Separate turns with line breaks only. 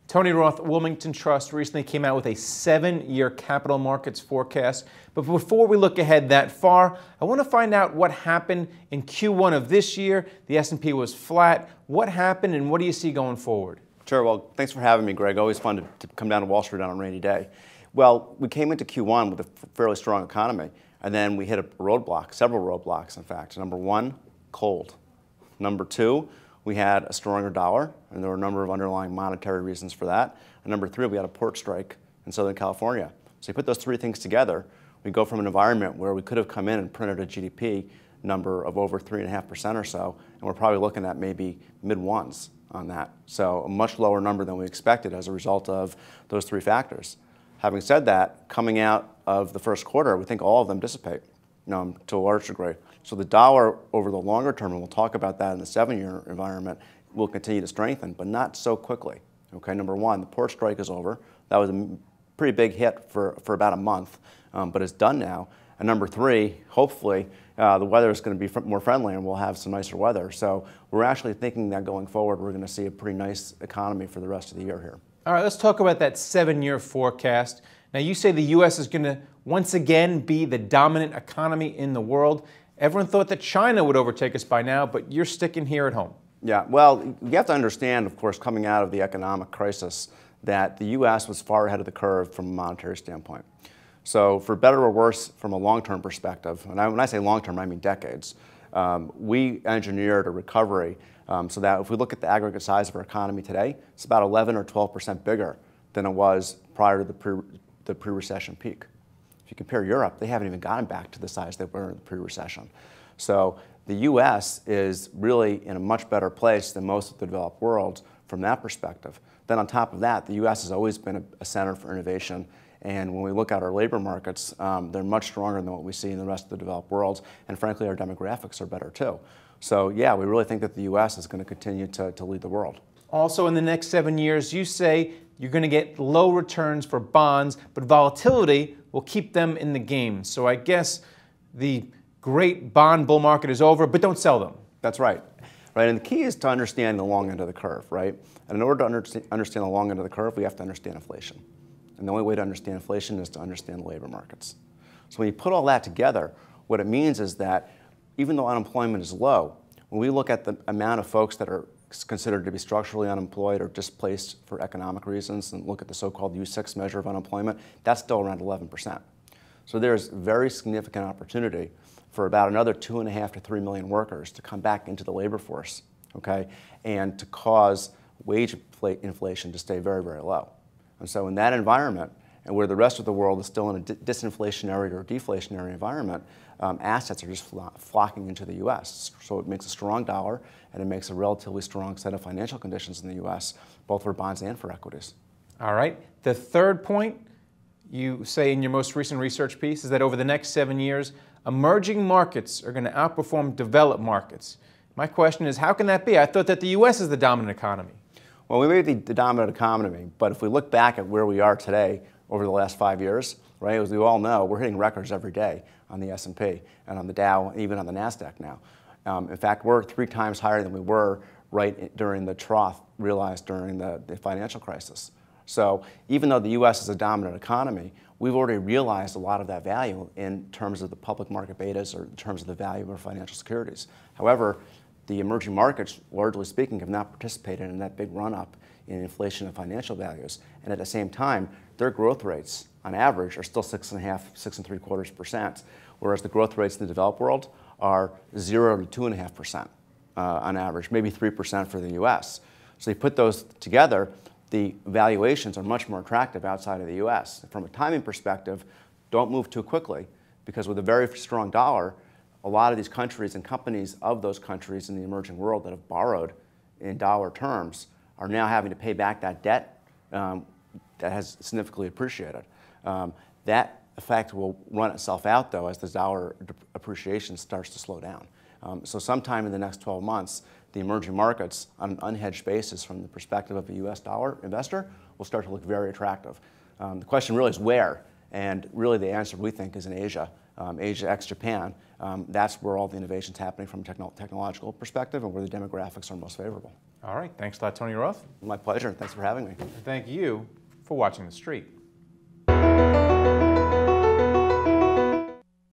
Tony Roth, Wilmington Trust, recently came out with a 7-year capital markets forecast. But before we look ahead that far, I want to find out what happened in Q1 of this year. The S&P was flat. What happened and what do you see going forward?
Sure. Well, thanks for having me, Greg. Always fun to come down to Wall Street on a rainy day. Well, we came into Q1 with a fairly strong economy, and then we hit a roadblock, several roadblocks, in fact. Number one, cold. Number two, we had a stronger dollar, and there were a number of underlying monetary reasons for that. And number three, we had a port strike in Southern California. So you put those three things together, we go from an environment where we could have come in and printed a GDP number of over 3.5% or so, and we're probably looking at maybe mid-ones on that. So a much lower number than we expected as a result of those three factors. Having said that, coming out of the first quarter, we think all of them dissipate to a large degree. So the dollar over the longer term, and we'll talk about that in the 7-year environment, will continue to strengthen, but not so quickly. Okay, number one, the port strike is over. That was a pretty big hit for about a month, but it's done now. And number three, hopefully, the weather is going to be more friendly and we'll have some nicer weather. So we're actually thinking that going forward, we're going to see a pretty nice economy for the rest of the year here.
All right, let's talk about that 7-year forecast. Now, you say the U.S. is going to once again be the dominant economy in the world. Everyone thought that China would overtake us by now, but you're sticking here at home.
Yeah, well, you have to understand, of course, coming out of the economic crisis, that the U.S. was far ahead of the curve from a monetary standpoint. So for better or worse, from a long-term perspective, and when I say long-term, I mean decades, we engineered a recovery so that if we look at the aggregate size of our economy today, it's about 11 or 12% bigger than it was prior to the pre-recession peak. If you compare Europe, they haven't even gotten back to the size they were in the pre-recession. So the U.S. is really in a much better place than most of the developed world from that perspective. Then on top of that, the U.S. has always been a center for innovation. And when we look at our labor markets, they're much stronger than what we see in the rest of the developed world. And frankly, our demographics are better too. So yeah, we really think that the U.S. is going to continue to lead the world.
Also, in the next 7 years, you say you're going to get low returns for bonds, but volatility will keep them in the game. So I guess the great bond bull market is over, but don't sell them.
That's right. Right, and the key is to understand the long end of the curve, right? And in order to understand the long end of the curve, we have to understand inflation. And the only way to understand inflation is to understand the labor markets. So when you put all that together, what it means is that even though unemployment is low, when we look at the amount of folks that are considered to be structurally unemployed or displaced for economic reasons and look at the so-called U6 measure of unemployment, that's still around 11%. So there's very significant opportunity for about another 2.5 to 3 million workers to come back into the labor force, okay, and to cause wage inflation to stay very, very low. And so in that environment, and where the rest of the world is still in a disinflationary or deflationary environment, assets are just flocking into the U.S. So it makes a strong dollar, and it makes a relatively strong set of financial conditions in the U.S., both for bonds and for equities.
All right. The third point you say in your most recent research piece is that over the next 7 years, emerging markets are going to outperform developed markets. My question is, how can that be? I thought that the U.S. is the dominant economy.
Well, we may be the dominant economy, but if we look back at where we are today over the last 5 years, right, as we all know, we're hitting records every day on the S&P and on the Dow, and even on the NASDAQ now. In fact, we're 3 times higher than we were right during the trough realized during the financial crisis. So even though the U.S. is a dominant economy, we've already realized a lot of that value in terms of the public market betas or in terms of the value of our financial securities. However, the emerging markets, largely speaking, have not participated in that big run-up in inflation and financial values. And at the same time, their growth rates, on average, are still 6.5%, 6.75%, whereas the growth rates in the developed world are 0 to 2.5% on average, maybe 3% for the U.S. So you put those together, the valuations are much more attractive outside of the U.S. From a timing perspective, don't move too quickly, because with a very strong dollar, a lot of these countries and companies of those countries in the emerging world that have borrowed in dollar terms are now having to pay back that debt that has significantly appreciated. That effect will run itself out, though, as the dollar appreciation starts to slow down. So sometime in the next 12 months, the emerging markets, on an unhedged basis from the perspective of a U.S. dollar investor, will start to look very attractive. The question really is where, and really the answer we think is in Asia, Asia ex-Japan, that's where all the innovation is happening from a technological perspective and where the demographics are most favorable.
All right, thanks a lot, Tony Roth.
My pleasure, thanks for having me.
And thank you for watching The Street.